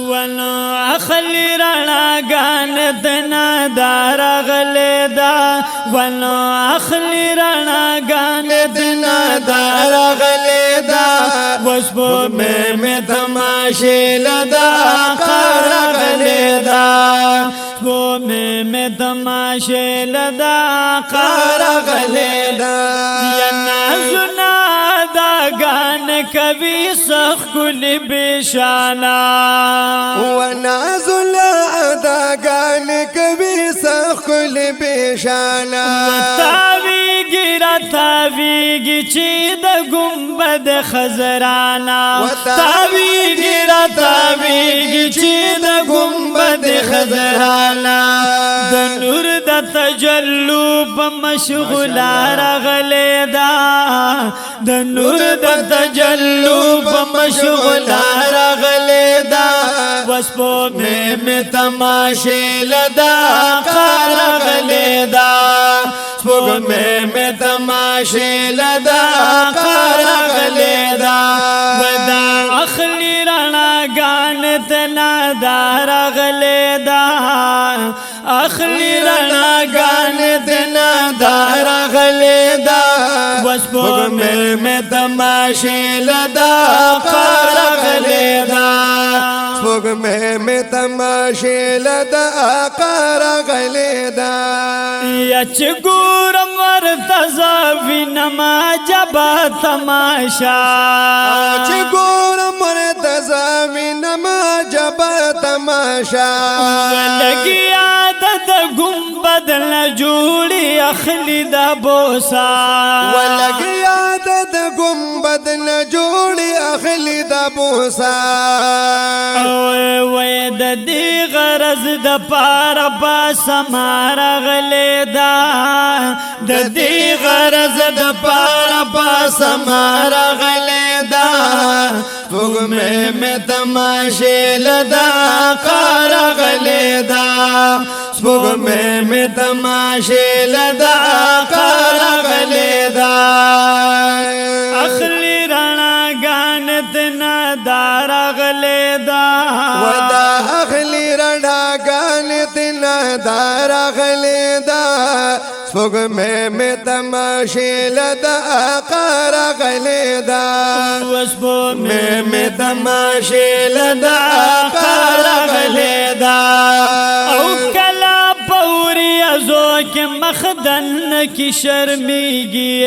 ونو اخلی رڼا ګان دنا دار غلې دا ونو اخلی رڼا ګان دنا دار غلې دا وسبو مې تماشې لدا قار غلې دا وسبو مې تماشې لدا قار غلې دا یا نازنا دا ګان کوي سخ کل بشانا ونازل ادا گان کبھی سخل بیشانا تاویگی چی دا گنبد خزرانا تاویگی چی دا گنبد خزرانا دا نور دا تجلوب مشغولا رغلی دا دا نور دا تجلوب مشغولا رغلی دا وسپو میں تماشے لدا قار غلی دا وسپو میں تماشے لدا قار غلی دا ودا اخلی رنا گان تنا دار غلی دا اخلی رنا گان تنا دار غلی دا وسپو میں تماشے لدا قار غلی دا سپوگ میں تماشے لدا قار غلی دا یچ گورم ورتزا وینما جبا تماشا چی گورم ورتزا وینما جبا تماشا ولگی عادت گنبد نجوڑی اخلی دا بوسا ولگی عادت گنبد نجوڑی اخلی دا بوسا وی دا دی غرز دا پارا باسا مارا غلی دا دا دی غرز دا پارا باسا مارا غلی دا فوق میں تماشے لدا قار غلی دا فوق میں تماشے لدا قار غلی دا اخلی رنا گانت دار غلی دا ودا اخلی رنا گانت دار غلی دا سپوگ میں تماشے لدا قار غلی دا وسپو میں تماشے لدا قار غلی دا او کلا پوری ازو کے مخدن کی شرمیگی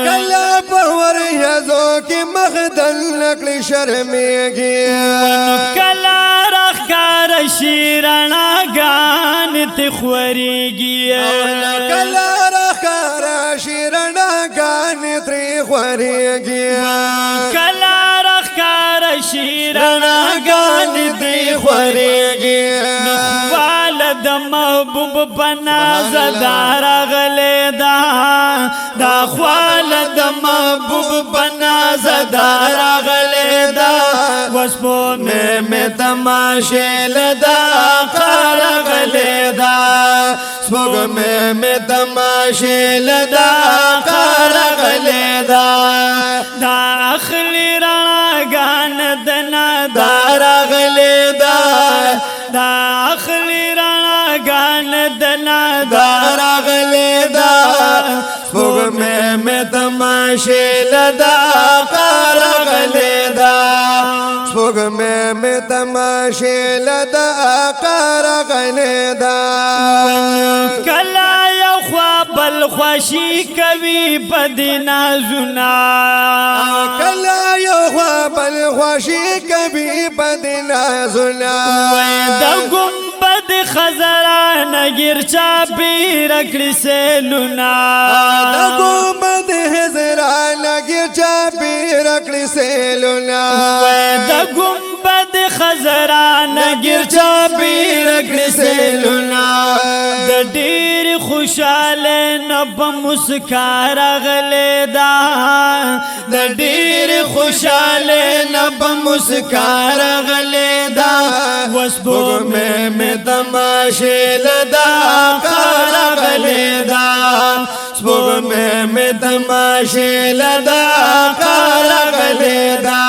کلا پوری ازو کی مخدن کی شرمیگی کلا رخکار شیرنا گان تخوریگی کلا رخکار شیرنا گان تخوریگی کلا رخکار شیرنا گان تخوریگی والد محبوب بنا زدار غلی دا دا خوالد محبوب بنا زدار غلی دا وسپو میں تماشے لدا قار غلی دا سپوگ میں تماشے لدا قار غلی دا دا اخلی رنا گان دنا دار غلی دا دا اخلی رنا گان دنا دار غلی دا سپوگ میں تماشے لدا قار غلی دا سپوگ میں تماشے لدا قار غلی دا کلا یو خواب الخوشی کبھی بدنا زنا کلا یو خواب الخوشی کبھی بدنا زنا دا گنبد خزران گرچا پی رکڑی سے لنا دا گنبد خزران گرچا پی رکڑی سے لنا دا گنبد خزران گرچا پی رکڑی سے لنا دا دیر خوشحال نب مسکار غلی دا دا دیر خوشحال نب مسکار غلی دا وسبو میں تماشے لدا قار غلی دا سبو میں تماشے لدا قار غلی دا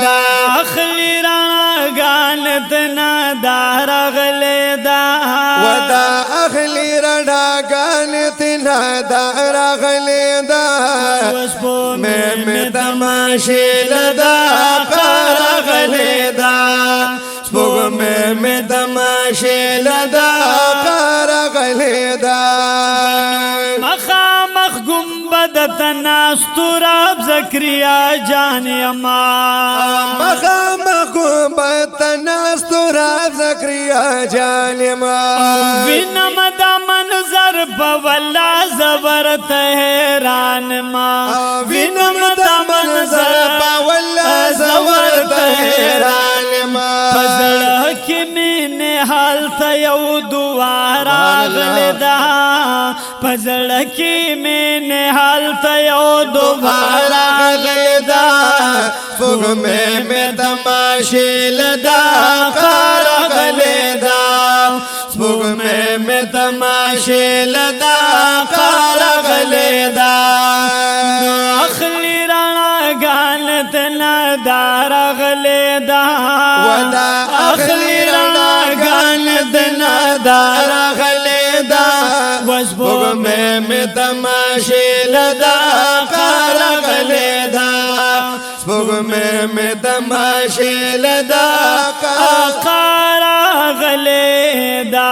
دا اخلی رانا غانت نادار غلیدا ودا اخلی رڑا گانت نادار غلیدا میں تماشی لدا قار غلیدا سپوگ میں تماشی لدا قار غلیدا مخامخ گنبد تناستراب زکریا جان یما مخامخ گنبد تناستراب زکریا جان یما وینم دا منظر بولا زبرت حیران ما وینم دا منظر بولا زبرت حیران ما پزړه کې مینه حالت یو دوارا غلدا پزړه کې مینه حالت یو دوارا غلدا فوق میں تماشی لدا قار غلیدا فوق میں تماشی لدا قار غلیدا اخلی رانا گانت نادار غلیدا ودا اخلی رانا گانت نادار غلیدا فوق میں تماشی لدا قار غلیدا فوق میں تماشی لدا قار غلیدا